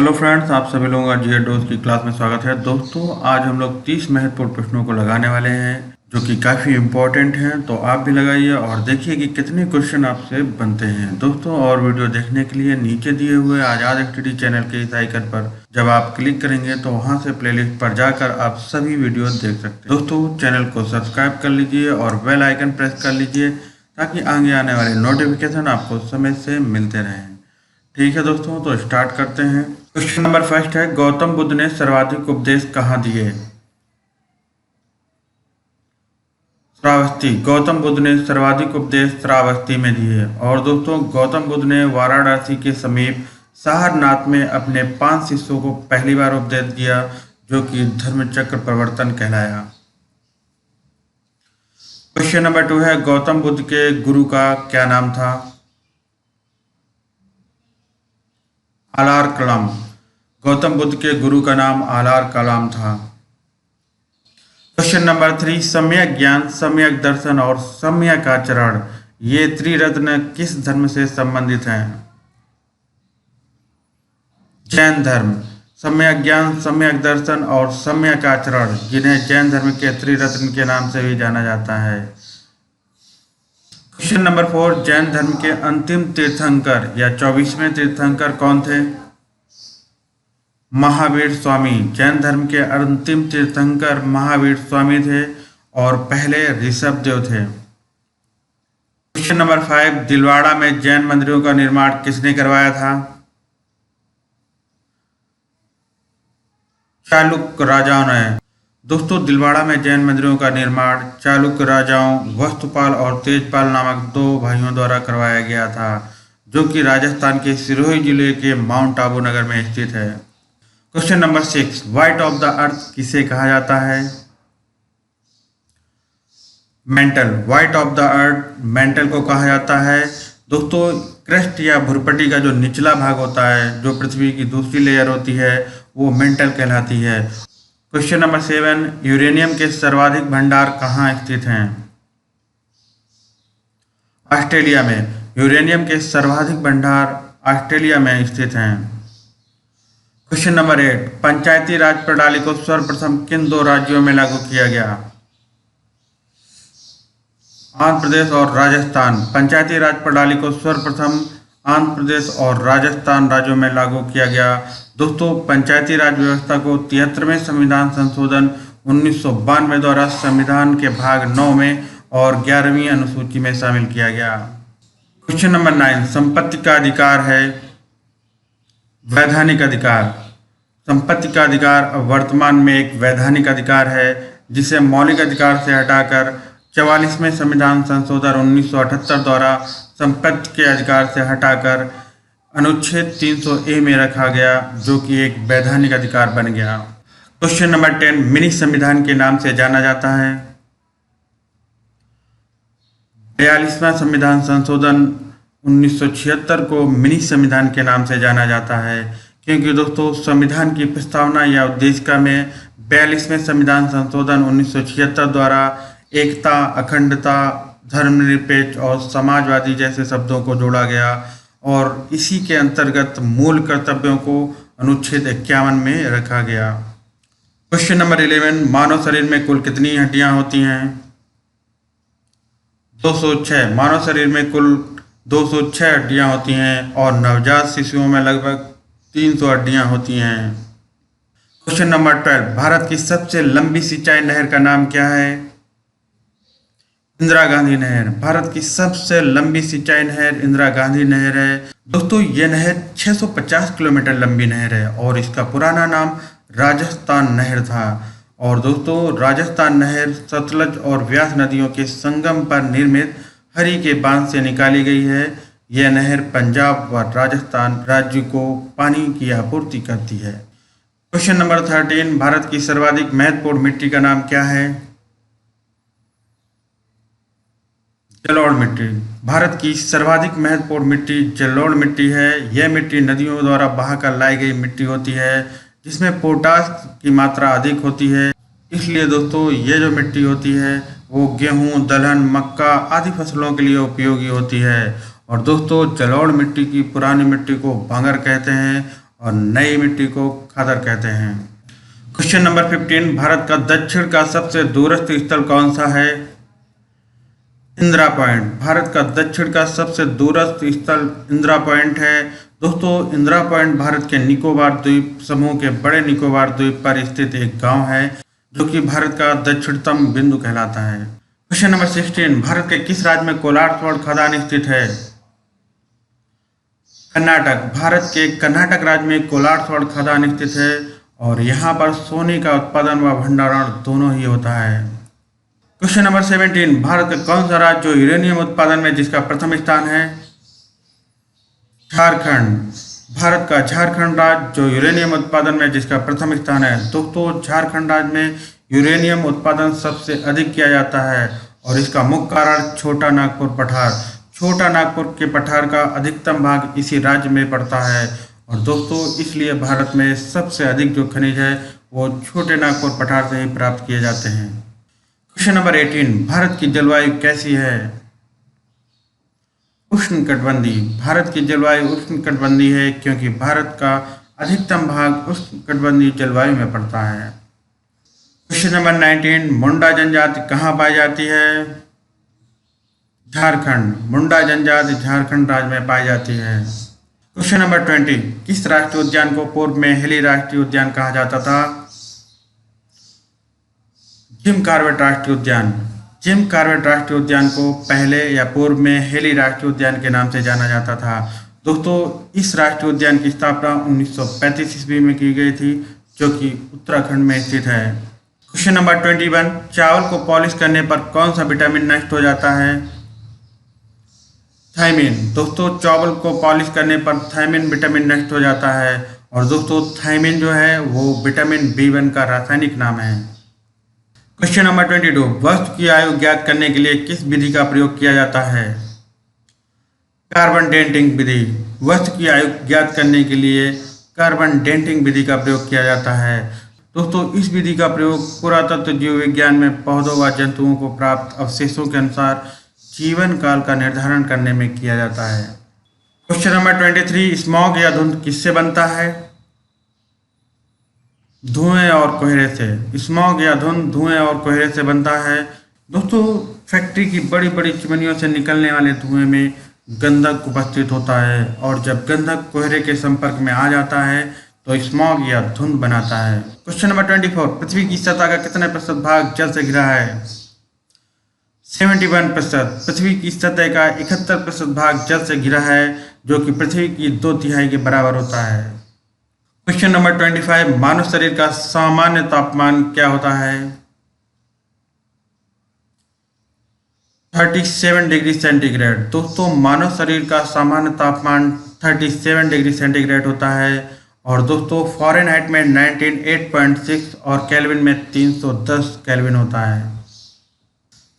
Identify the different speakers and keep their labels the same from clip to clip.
Speaker 1: Hello friends, आप सभी लोगों का जीएस डोज की क्लास में स्वागत है। दोस्तों, आज हम लोग 30 महत्वपूर्ण प्रश्नों को लगाने वाले हैं जो कि काफ़ी इम्पोर्टेंट हैं। तो आप भी लगाइए और देखिए कि कितने क्वेश्चन आपसे बनते हैं। दोस्तों, और वीडियो देखने के लिए नीचे दिए हुए आज़ाद स्टडी चैनल के इस आइकन पर जब आप क्लिक करेंगे तो वहाँ से प्लेलिस्ट पर जाकर आप सभी वीडियो देख सकते हैं। दोस्तों, चैनल को सब्सक्राइब कर लीजिए और बेल आइकन प्रेस कर लीजिए ताकि आगे आने वाले नोटिफिकेशन आपको समय से मिलते रहें। ठीक है दोस्तों, तो स्टार्ट करते हैं। क्वेश्चन नंबर फर्स्ट है, गौतम बुद्ध ने सर्वाधिक उपदेश कहाँ दिए? श्रावस्ती। गौतम बुद्ध ने सर्वाधिक उपदेश श्रावस्ती में दिए। और दोस्तों, गौतम बुद्ध ने वाराणसी के समीप सारनाथ में अपने 5 शिष्यों को पहली बार उपदेश दिया, जो कि धर्मचक्र प्रवर्तन कहलाया। क्वेश्चन नंबर 2 है, गौतम बुद्ध के गुरु का क्या नाम था? आलार कलाम। गौतम बुद्ध के गुरु का नाम आलार कलाम था। क्वेश्चन नंबर 3, सम्यक ज्ञान, सम्यक दर्शन और सम्यक आचरण, ये त्रिरत्न किस धर्म से संबंधित हैं? जैन धर्म। सम्यक ज्ञान, सम्यक दर्शन और सम्यक आचरण, जिन्हें जैन धर्म के त्रिरत्न के नाम से भी जाना जाता है। क्वेश्चन नंबर 4, जैन धर्म के अंतिम तीर्थंकर या 24वें तीर्थंकर कौन थे? महावीर स्वामी। जैन धर्म के अंतिम तीर्थंकर महावीर स्वामी थे और पहले ऋषभदेव थे। क्वेश्चन नंबर 5, दिलवाड़ा में जैन मंदिरों का निर्माण किसने करवाया था? चालुक्य राजाओं ने। दोस्तों, दिलवाड़ा में जैन मंदिरों का निर्माण चालुक्य राजाओं वस्तुपाल और तेजपाल नामक 2 भाइयों द्वारा करवाया गया था, जो कि राजस्थान के सिरोही जिले के माउंट आबू नगर में स्थित है। Question number 6, white of the earth किसे कहा जाता है? Mental. White of the earth mental को कहा जाता है। दोस्तों, क्रस्ट या भुरपट्टी का जो निचला भाग होता है, जो पृथ्वी की दूसरी लेयर होती है, वो मेंटल कहलाती है। क्वेश्चन नंबर 7, यूरेनियम के सर्वाधिक भंडार कहाँ स्थित हैं? ऑस्ट्रेलिया में। यूरेनियम के सर्वाधिक भंडार ऑस्ट्रेलिया में स्थित हैं। क्वेश्चन नंबर 8, पंचायती राज प्रणाली को सर्वप्रथम किन 2 राज्यों में लागू किया गया? आंध्र प्रदेश और राजस्थान। पंचायती राज प्रणाली को सर्वप्रथम आंध्र प्रदेश और राजस्थान राज्यों में लागू किया गया। दोस्तों, पंचायती राज व्यवस्था को 73वें संविधान संशोधन 1992 द्वारा संविधान के भाग 9 में और 11वीं अनुसूची में शामिल किया गया। क्वेश्चन नंबर 9, संपत्ति का अधिकार है वैधानिक अधिकार। संपत्ति का अधिकार अब वर्तमान में एक वैधानिक अधिकार है, जिसे मौलिक अधिकार से हटाकर 44वें संविधान संशोधन 1978 द्वारा संपत्ति के अधिकार से हटाकर अनुच्छेद 300A में रखा गया, जो कि एक वैधानिक अधिकार बन गया। क्वेश्चन नंबर 10, मिनी संविधान के नाम से जाना जाता है? 42वां संविधान संशोधन 1976 को मिनी संविधान के नाम से जाना जाता है, क्योंकि दोस्तों, संविधान की प्रस्तावना या उद्देशिका में 42वें संविधान संशोधन 1976 द्वारा एकता, अखंडता, धर्मनिरपेक्ष और समाजवादी जैसे शब्दों को जोड़ा गया और इसी के अंतर्गत मूल कर्तव्यों को अनुच्छेद 51 में रखा गया। क्वेश्चन नंबर 11, मानव शरीर में कुल कितनी हड्डियां होती हैं? 206। मानव शरीर में कुल 206 हड्डियां होती हैं और नवजात शिशुओं में लगभग 300 हड्डियां होती हैं। क्वेश्चन नंबर 12, भारत की सबसे लंबी सिंचाई नहर का नाम क्या है? इंदिरा गांधी नहर। भारत की सबसे लंबी सिंचाई नहर इंदिरा गांधी नहर है। दोस्तों, यह नहर 650 किलोमीटर लंबी नहर है और इसका पुराना नाम राजस्थान नहर था। और दोस्तों, राजस्थान नहर सतलज और व्यास नदियों के संगम पर निर्मित हरी के बांध से निकाली गई है। यह नहर पंजाब व राजस्थान राज्य को पानी की आपूर्ति करती है। क्वेश्चन नंबर 13, भारत की सर्वाधिक महत्वपूर्ण मिट्टी का नाम क्या है? जलोढ़ मिट्टी। भारत की सर्वाधिक महत्वपूर्ण मिट्टी जलोढ़ मिट्टी है। यह मिट्टी नदियों द्वारा बहाकर लाई गई मिट्टी होती है, जिसमें पोटाश की मात्रा अधिक होती है। इसलिए दोस्तों, ये जो मिट्टी होती है वो गेहूं, दलहन, मक्का आदि फसलों के लिए उपयोगी होती है। और दोस्तों, जलोढ़ मिट्टी की पुरानी मिट्टी को भांगर कहते हैं और नई मिट्टी को खादर कहते हैं। क्वेश्चन नंबर 15, भारत का दक्षिण का सबसे दूरस्थ स्थल कौन सा है? इंदिरा पॉइंट। भारत का दक्षिण का सबसे दूरस्थ स्थल इंदिरा पॉइंट है। दोस्तों, इंदिरा पॉइंट भारत के निकोबार द्वीप समूह के बड़े निकोबार द्वीप पर स्थित एक गांव है जो कि भारत का दक्षिणतम बिंदु कहलाता है। क्वेश्चन नंबर 16, भारत के किस राज्य में कोलार स्वर्ण खदान स्थित है? कर्नाटक। भारत के कर्नाटक राज्य में कोलार स्वर्ण खदान स्थित है और यहाँ पर सोने का उत्पादन व भंडारण दोनों ही होता है। क्वेश्चन नंबर 17, भारत का कौन सा राज्य जो यूरेनियम उत्पादन में जिसका प्रथम स्थान है? झारखंड। भारत का झारखंड राज्य जो यूरेनियम उत्पादन में जिसका प्रथम स्थान है। दोस्तों, झारखंड राज्य में यूरेनियम उत्पादन सबसे अधिक किया जाता है और इसका मुख्य कारण छोटा नागपुर पठार। छोटा नागपुर के पठार का अधिकतम भाग इसी राज्य में पड़ता है और दोस्तों इसलिए भारत में सबसे अधिक जो खनिज है वो छोटे नागपुर पठार से ही प्राप्त किए जाते हैं। क्वेश्चन नंबर 18, भारत की जलवायु कैसी है? उष्णकटिबंधीय। भारत की जलवायु उष्णकटिबंधीय है क्योंकि भारत का अधिकतम भाग उष्णकटिबंधीय जलवायु में पड़ता है। क्वेश्चन नंबर 19, मुंडा जनजाति कहाँ पाई जाती है? झारखंड। मुंडा जनजाति झारखंड राज्य में पाई जाती है। क्वेश्चन नंबर 20, किस राष्ट्रीय उद्यान को पूर्व में हेली राष्ट्रीय उद्यान कहा जाता था? जिम कॉर्बेट राष्ट्रीय उद्यान। जिम कॉर्बेट राष्ट्रीय उद्यान को पहले या पूर्व में हेली राष्ट्रीय उद्यान के नाम से जाना जाता था। दोस्तों, इस राष्ट्रीय उद्यान की स्थापना 1935 ईस्वी में की गई थी जो कि उत्तराखंड में स्थित है। क्वेश्चन नंबर 21, चावल को पॉलिश करने पर कौन सा विटामिन नष्ट हो जाता है? थायमिन। दोस्तों, चावल को पॉलिश करने पर थायमिन विटामिन नष्ट हो जाता है और दोस्तों थायमिन जो है वो विटामिन B1 का रासायनिक नाम है। क्वेश्चन नंबर 22, वस्तु की आयु ज्ञात करने के लिए किस विधि का प्रयोग किया जाता है? कार्बन डेटिंग विधि। वस्तु की आयु ज्ञात करने के लिए कार्बन डेटिंग विधि का प्रयोग किया जाता है। दोस्तों, इस विधि का प्रयोग पुरातत्व जीव विज्ञान में पौधों व जंतुओं को प्राप्त अवशेषों के अनुसार जीवन काल का निर्धारण करने में किया जाता है। क्वेश्चन नंबर 23, स्मॉग या धुंध किससे बनता है? धुएं और कोहरे से। स्मॉग या धुंध धुएं और कोहरे से बनता है। दोस्तों, फैक्ट्री की बड़ी बड़ी चिमनियों से निकलने वाले धुएं में गंधक उपस्थित होता है और जब गंधक कोहरे के संपर्क में आ जाता है तो स्मॉग या धुंध बनाता है। क्वेश्चन नंबर 24, पृथ्वी की सतह का कितने प्रतिशत भाग जल से घिरा है? 71%। पृथ्वी की सतह का 71% भाग जल से घिरा है जो कि पृथ्वी की 2/3 के बराबर होता है। क्वेश्चन नंबर 25, मानव शरीर का सामान्य तापमान क्या होता है? 37 डिग्री सेंटीग्रेड। दोस्तों, मानव शरीर का सामान्य तापमान 37 डिग्री सेंटीग्रेड होता है और दोस्तों फ़ारेनहाइट में 198.6 और केल्विन में 310 केल्विन होता है।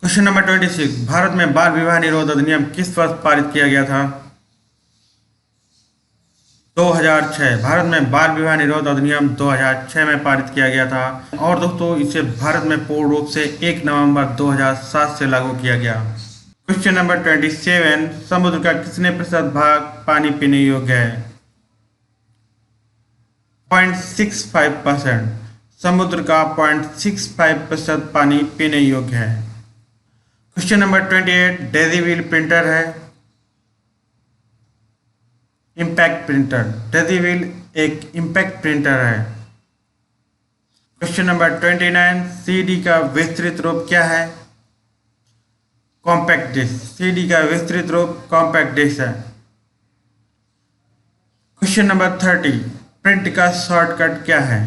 Speaker 1: क्वेश्चन नंबर 26, भारत में बाल विवाह निरोध अधिनियम किस वर्ष पारित किया गया था? 2006। भारत में बाल विवाह निरोध अधिनियम 2006 में पारित किया गया था और दोस्तों इसे भारत में पूर्ण रूप से 1 नवंबर 2007 से लागू किया गया। क्वेश्चन नंबर 27, समुद्र का कितने प्रतिशत भाग पानी पीने योग्य है? 0.65%। समुद्र का 0.65% पानी पीने योग्य है। Question number 28, daisy wheel printer है? Impact printer. डेजी व्हील एक इम्पैक्ट प्रिंटर है। क्वेश्चन नंबर 29, सीडी का विस्तृत रूप क्या है? Compact disc. सीडी का विस्तृत रूप कॉम्पैक्ट डिस्क है। क्वेश्चन नंबर 30, प्रिंट का शॉर्टकट क्या है?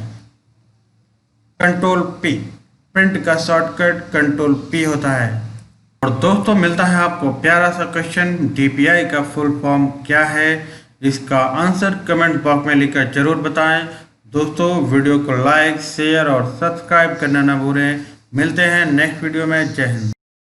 Speaker 1: Control P। प्रिंट का शॉर्टकट कंट्रोल P होता है। और दोस्तों मिलता है आपको प्यारा सा क्वेश्चन, DPI का फुल फॉर्म क्या है? इसका आंसर कमेंट बॉक्स में लिखकर जरूर बताएं। दोस्तों वीडियो को लाइक, शेयर और सब्सक्राइब करना ना भूलें। मिलते हैं नेक्स्ट वीडियो में। जय हिंद।